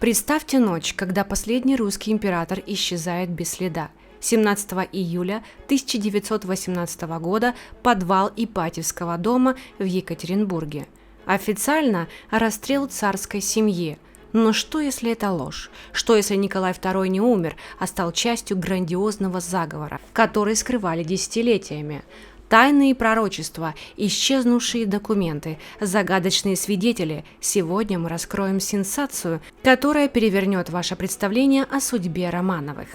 Представьте ночь, когда последний русский император исчезает без следа. 17 июля 1918 года подвал Ипатьевского дома в Екатеринбурге. Официально расстрел царской семьи. Но что, если это ложь? Что, если Николай II не умер, а стал частью грандиозного заговора, который скрывали десятилетиями? Тайные пророчества, исчезнувшие документы, загадочные свидетели. Сегодня мы раскроем сенсацию, которая перевернет ваше представление о судьбе Романовых.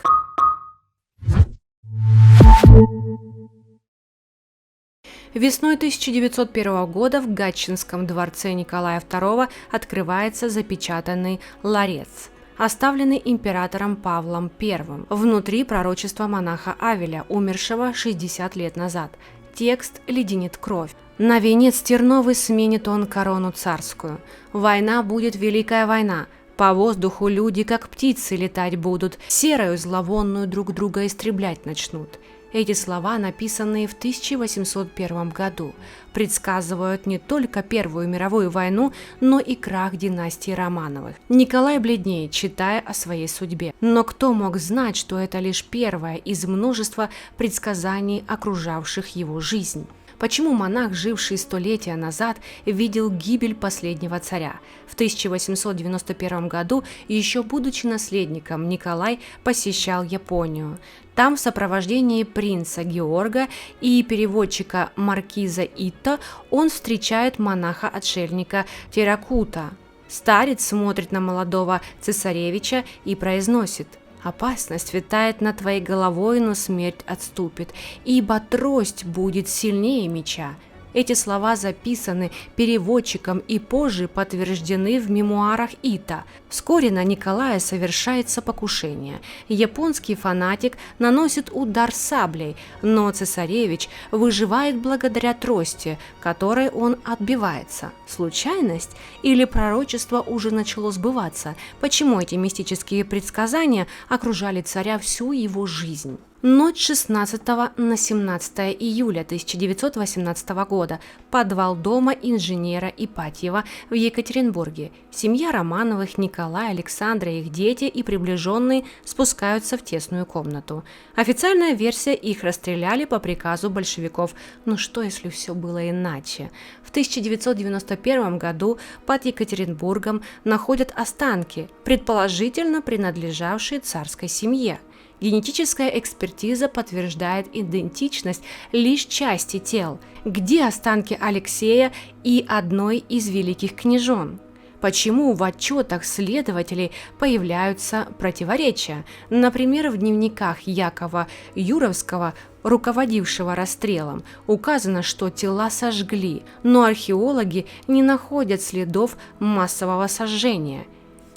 Весной 1901 года в Гатчинском дворце Николая II открывается запечатанный ларец, оставленный императором Павлом I. Внутри пророчество монаха Авеля, умершего 60 лет назад. Текст леденит кровь. На венец терновый сменит он корону царскую. Война будет великая война. По воздуху люди, как птицы, летать будут. Серою зловонную друг друга истреблять начнут. Эти слова, написанные в 1801 году, предсказывают не только Первую мировую войну, но и крах династии Романовых. Николай бледнеет, читая о своей судьбе. Но кто мог знать, что это лишь первое из множества предсказаний, окружавших его жизнь? Почему монах, живший столетия назад, видел гибель последнего царя? В 1891 году, еще будучи наследником, Николай посещал Японию. Там в сопровождении принца Георга и переводчика маркиза Итто он встречает монаха-отшельника Теракута. Старец смотрит на молодого цесаревича и произносит: «Опасность витает над твоей головой, но смерть отступит, ибо трость будет сильнее меча». Эти слова записаны переводчиком и позже подтверждены в мемуарах Итто. Вскоре на Николая совершается покушение. Японский фанатик наносит удар саблей, но цесаревич выживает благодаря трости, которой он отбивается. Случайность или пророчество уже начало сбываться? Почему эти мистические предсказания окружали царя всю его жизнь? Ночь 16 на 17 июля 1918 года. Подвал дома инженера Ипатьева в Екатеринбурге. Семья Романовых, Николай, Александра, их дети и приближенные спускаются в тесную комнату. Официальная версия: их расстреляли по приказу большевиков. Но что, если все было иначе? В 1991 году под Екатеринбургом находят останки, предположительно принадлежавшие царской семье. Генетическая экспертиза подтверждает идентичность лишь части тел. Где останки Алексея и одной из великих княжон? Почему в отчетах следователей появляются противоречия? Например, в дневниках Якова Юровского, руководившего расстрелом, указано, что тела сожгли, но археологи не находят следов массового сожжения.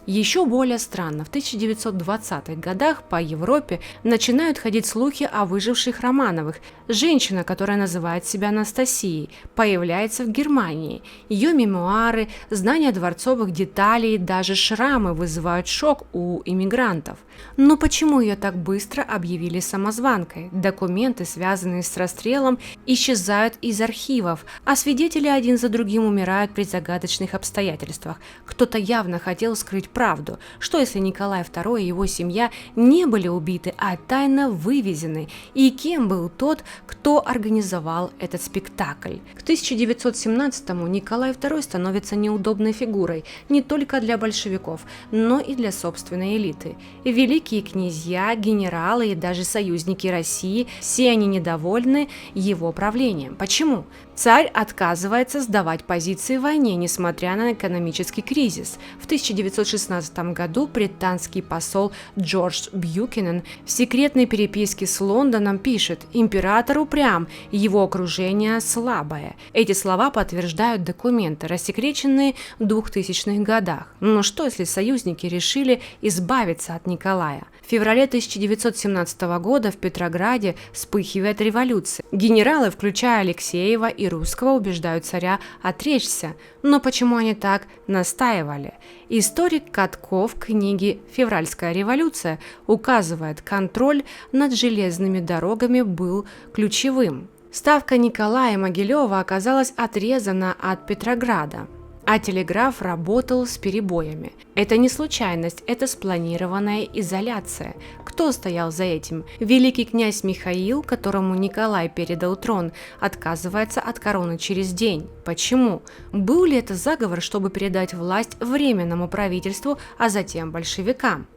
Еще более странно, в 1920-х годах по Европе начинают ходить слухи о выживших Романовых. Женщина, которая называет себя Анастасией, появляется в Германии. Ее мемуары, знания дворцовых деталей, даже шрамы вызывают шок у иммигрантов. Но почему ее так быстро объявили самозванкой? Документы, связанные с расстрелом, исчезают из архивов, а свидетели один за другим умирают при загадочных обстоятельствах. Кто-то явно хотел скрыть правду. Что если Николай II и его семья не были убиты, а тайно вывезены? И кем был тот, кто организовал этот спектакль? К 1917-му Николай II становится неудобной фигурой не только для большевиков, но и для собственной элиты. Великие князья, генералы и даже союзники России, все они недовольны его правлением. Почему? Царь отказывается сдавать позиции в войне, несмотря на экономический кризис. В 1916 году британский посол Джордж Бьюкенен в секретной переписке с Лондоном пишет: «Император упрям, его окружение слабое». Эти слова подтверждают документы, рассекреченные в 2000-х годах. Но что, если союзники решили избавиться от Николая? В феврале 1917 года в Петрограде вспыхивает революция. Генералы, включая Алексеева и Русского, убеждают царя отречься. Но почему они так настаивали? Историк Катков в книге «Февральская революция» указывает, контроль над железными дорогами был ключевым. Ставка Николая Могилева оказалась отрезана от Петрограда. а телеграф работал с перебоями. Это не случайность, это спланированная изоляция. Кто стоял за этим? Великий князь Михаил, которому Николай передал трон, отказывается от короны через день. Почему? Был ли это заговор, чтобы передать власть Временному правительству, а затем большевикам?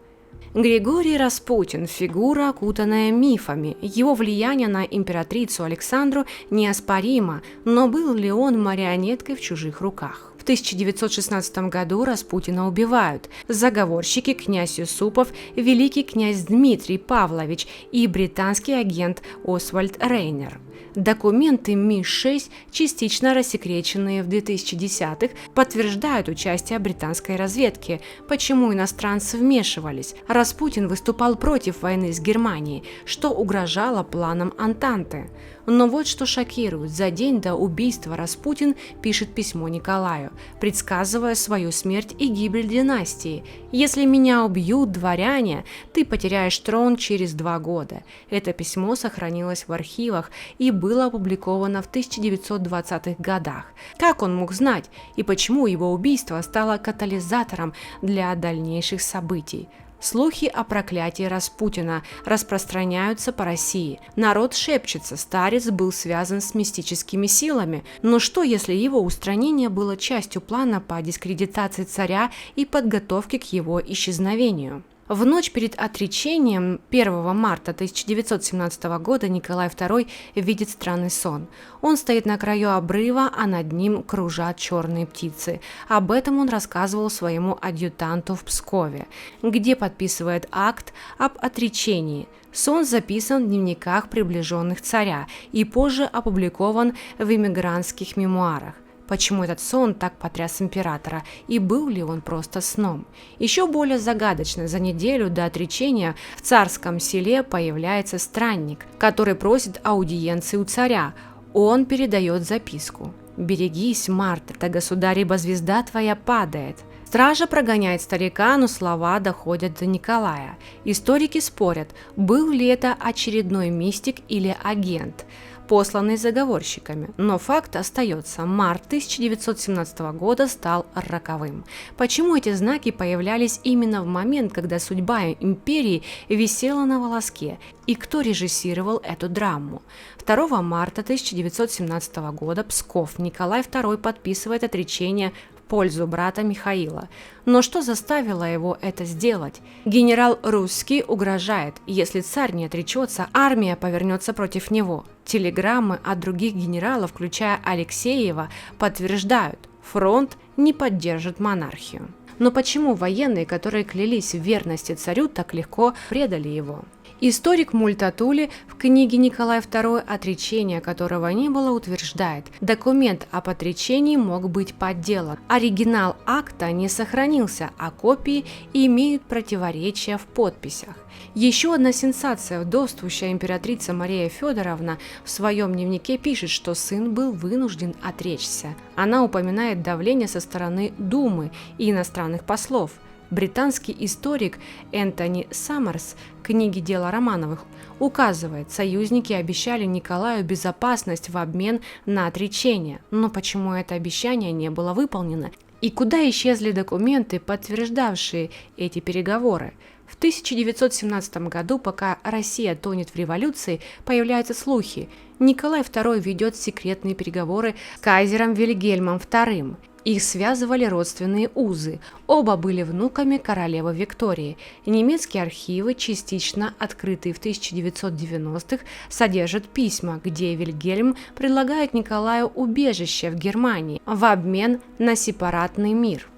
Григорий Распутин – фигура, окутанная мифами. Его влияние на императрицу Александру неоспоримо, но был ли он марионеткой в чужих руках? В 1916 году Распутина убивают. Заговорщики князь Юсупов, великий князь Дмитрий Павлович и британский агент Освальд Рейнер. Документы Ми-6, частично рассекреченные в 2010-х, подтверждают участие британской разведки. Почему иностранцы вмешивались? Распутин выступал против войны с Германией, что угрожало планам Антанты. Но вот что шокирует. За день до убийства Распутин пишет письмо Николаю, предсказывая свою смерть и гибель династии. «Если меня убьют дворяне, ты потеряешь трон через 2 года». Это письмо сохранилось в архивах и было опубликовано в 1920-х годах. Как он мог знать и почему его убийство стало катализатором для дальнейших событий? Слухи о проклятии Распутина распространяются по России. Народ шепчется, старец был связан с мистическими силами. Но что, если его устранение было частью плана по дискредитации царя и подготовке к его исчезновению? В ночь перед отречением 1 марта 1917 года Николай II видит странный сон. Он стоит на краю обрыва, а над ним кружат черные птицы. Об этом он рассказывал своему адъютанту в Пскове, где подписывает акт об отречении. Сон записан в дневниках приближенных царя и позже опубликован в эмигрантских мемуарах. Почему этот сон так потряс императора, и был ли он просто сном? Еще более загадочно, за неделю до отречения в царском селе появляется странник, который просит аудиенции у царя. Он передает записку: «Берегись, Марта, да государь, ибо звезда твоя падает». Стража прогоняет старика, но слова доходят до Николая. Историки спорят, был ли это очередной мистик или агент, посланный заговорщиками, но факт остается: март 1917 года стал роковым. Почему эти знаки появлялись именно в момент, когда судьба империи висела на волоске, и кто режиссировал эту драму? 2 марта 1917 года Псков. Николай II подписывает отречение в пользу брата Михаила. Но что заставило его это сделать? Генерал Русский угрожает: если царь не отречется, армия повернется против него. Телеграммы от других генералов, включая Алексеева, подтверждают: фронт не поддержит монархию. Но почему военные, которые клялись в верности царю, так легко предали его? Историк Мультатули в книге «Николай II. Отречение, которого не было» утверждает: документ об отречении мог быть подделан. Оригинал акта не сохранился, а копии имеют противоречия в подписях. Еще одна сенсация: вдовствующая императрица Мария Федоровна в своем дневнике пишет, что сын был вынужден отречься. Она упоминает давление со стороны Думы и иностранных послов. Британский историк Энтони Саммерс в книге «Дело Романовых» указывает, союзники обещали Николаю безопасность в обмен на отречение. Но почему это обещание не было выполнено? И куда исчезли документы, подтверждавшие эти переговоры? В 1917 году, пока Россия тонет в революции, появляются слухи. Николай II ведет секретные переговоры с кайзером Вильгельмом II. Их связывали родственные узы. Оба были внуками королевы Виктории. Немецкие архивы, частично открытые в 1990-х, содержат письма, где Вильгельм предлагает Николаю убежище в Германии в обмен на сепаратный мир.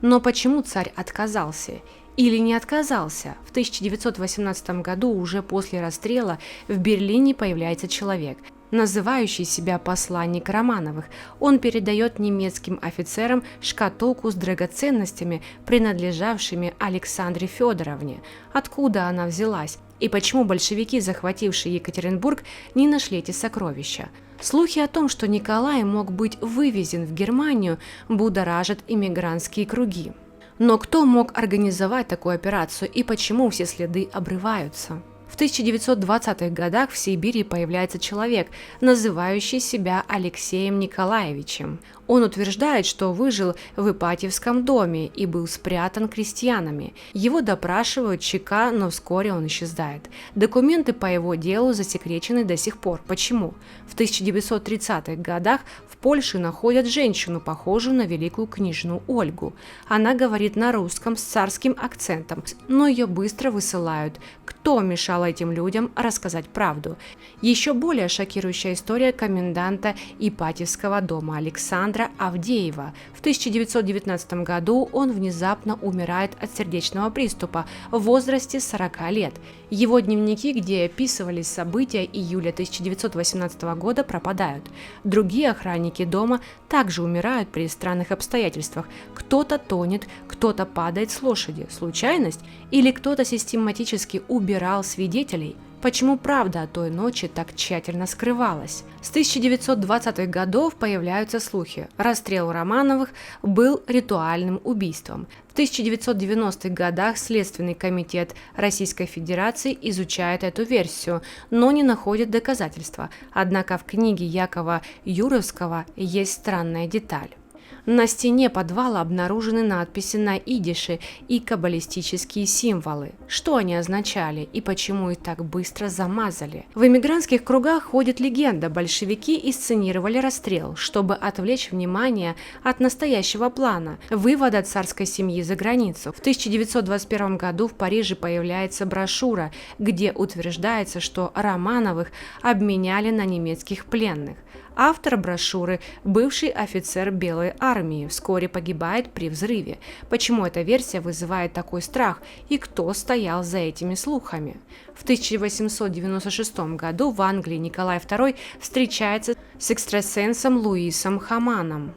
Но почему царь отказался? Или не отказался? В 1918 году, уже после расстрела, в Берлине появляется человек, называющий себя посланник Романовых. Он передает немецким офицерам шкатулку с драгоценностями, принадлежавшими Александре Федоровне. Откуда она взялась? И почему большевики, захватившие Екатеринбург, не нашли эти сокровища? Слухи о том, что Николай мог быть вывезен в Германию, будоражат иммигрантские круги. Но кто мог организовать такую операцию и почему все следы обрываются? В 1920-х годах в Сибири появляется человек, называющий себя Алексеем Николаевичем. Он утверждает, что выжил в Ипатьевском доме и был спрятан крестьянами. Его допрашивают ЧК, но вскоре он исчезает. Документы по его делу засекречены до сих пор. Почему? В 1930-х годах в Польше находят женщину, похожую на великую княжну Ольгу. Она говорит на русском с царским акцентом, но ее быстро высылают. Кто мешал этим людям рассказать правду? Еще более шокирующая история коменданта Ипатьевского дома Александра Авдеева. В 1919 году он внезапно умирает от сердечного приступа в возрасте 40 лет. Его дневники, где описывались события июля 1918 года, пропадают. Другие охранники дома также умирают при странных обстоятельствах. Кто-то тонет, кто-то падает с лошади. Случайность? Или кто-то систематически убирал свидетелей? Почему правда о той ночи так тщательно скрывалась? С 1920-х годов появляются слухи. Расстрел Романовых был ритуальным убийством. В 1990-х годах Следственный комитет Российской Федерации изучает эту версию, но не находит доказательства. Однако в книге Якова Юровского есть странная деталь. На стене подвала обнаружены надписи на идише и каббалистические символы. Что они означали и почему их так быстро замазали? В эмигрантских кругах ходит легенда: большевики инсценировали расстрел, чтобы отвлечь внимание от настоящего плана – вывода царской семьи за границу. В 1921 году в Париже появляется брошюра, где утверждается, что Романовых обменяли на немецких пленных. Автор брошюры – бывший офицер Белой армии, вскоре погибает при взрыве. Почему эта версия вызывает такой страх и кто стоял за этими слухами? В 1896 году в Англии Николай II встречается с экстрасенсом Луисом Хаманом,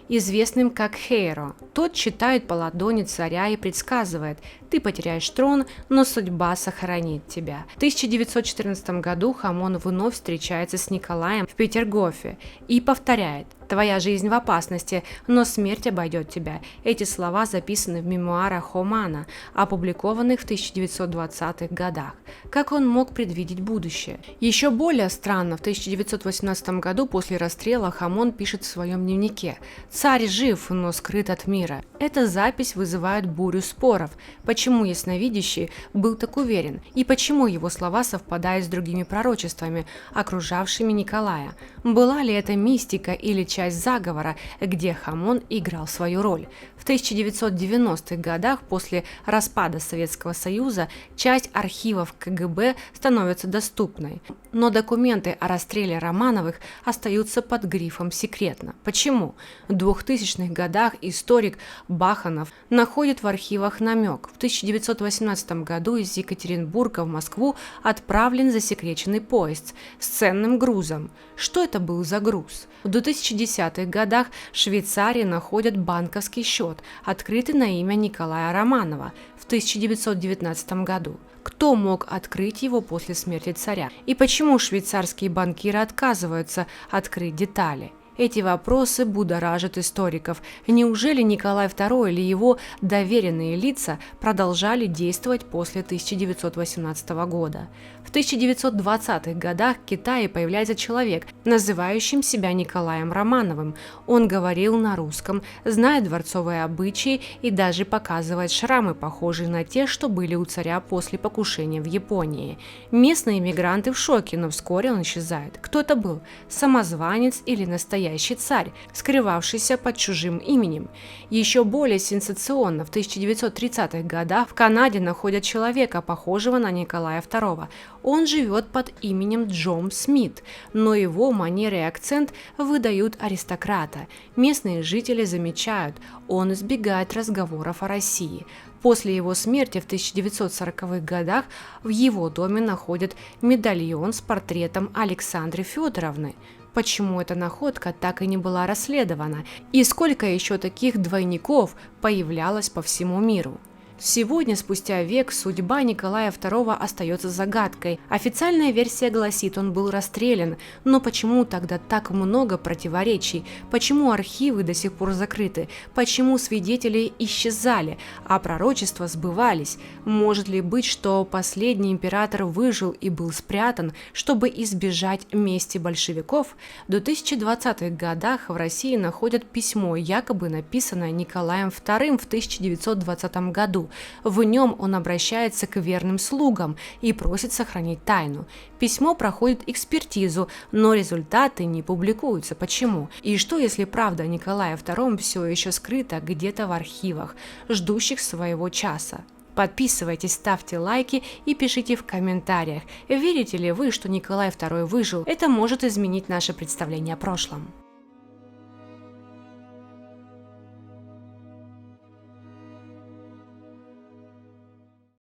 известным как Хейро. Тот читает по ладони царя и предсказывает: ты потеряешь трон, но судьба сохранит тебя. В 1914 году Хамон вновь встречается с Николаем в Петергофе и повторяет: твоя жизнь в опасности, но смерть обойдет тебя. Эти слова записаны в мемуарах Хамана, опубликованных в 1920-х годах. Как он мог предвидеть будущее? Еще более странно, в 1918 году после расстрела Хамон пишет в своем дневнике: «Царь жив, но скрыт от мира». Эта запись вызывает бурю споров. Почему ясновидящий был так уверен? И почему его слова совпадают с другими пророчествами, окружавшими Николая? Была ли это мистика или часть заговора, где Хамон играл свою роль? В 1990-х годах после распада Советского Союза часть архивов КГБ становится доступной, но документы о расстреле Романовых остаются под грифом «секретно». Почему? В 2000-х годах историк Баханов находит в архивах намек. В 1918 году из Екатеринбурга в Москву отправлен засекреченный поезд с ценным грузом. Что это был за груз? В 2010-х годах в Швейцарии находят банковский счет, открытый на имя Николая Романова в 1919 году. Кто мог открыть его после смерти царя? И почему швейцарские банкиры отказываются открыть детали? Эти вопросы будоражат историков. Неужели Николай II или его доверенные лица продолжали действовать после 1918 года? В 1920-х годах в Китае появляется человек, называющий себя Николаем Романовым. Он говорил на русском, знает дворцовые обычаи и даже показывает шрамы, похожие на те, что были у царя после покушения в Японии. Местные иммигранты в шоке, но вскоре он исчезает. Кто это был? Самозванец или настоящий царь, скрывавшийся под чужим именем? Еще более сенсационно, в 1930-х годах в Канаде находят человека, похожего на Николая II. Он живет под именем Джон Смит, но его манера и акцент выдают аристократа. Местные жители замечают, он избегает разговоров о России. После его смерти в 1940-х годах в его доме находят медальон с портретом Александры Федоровны. Почему эта находка так и не была расследована? И сколько еще таких двойников появлялось по всему миру? Сегодня, спустя век, судьба Николая II остается загадкой. Официальная версия гласит, он был расстрелян. Но почему тогда так много противоречий? Почему архивы до сих пор закрыты? Почему свидетели исчезали, а пророчества сбывались? Может ли быть, что последний император выжил и был спрятан, чтобы избежать мести большевиков? В 2020-х годах в России находят письмо, якобы написанное Николаем II в 1920 году. В нем он обращается к верным слугам и просит сохранить тайну. Письмо проходит экспертизу, но результаты не публикуются. Почему? И что, если правда о Николае II все еще скрыта где-то в архивах, ждущих своего часа? Подписывайтесь, ставьте лайки и пишите в комментариях, верите ли вы, что Николай II выжил. Это может изменить наше представление о прошлом.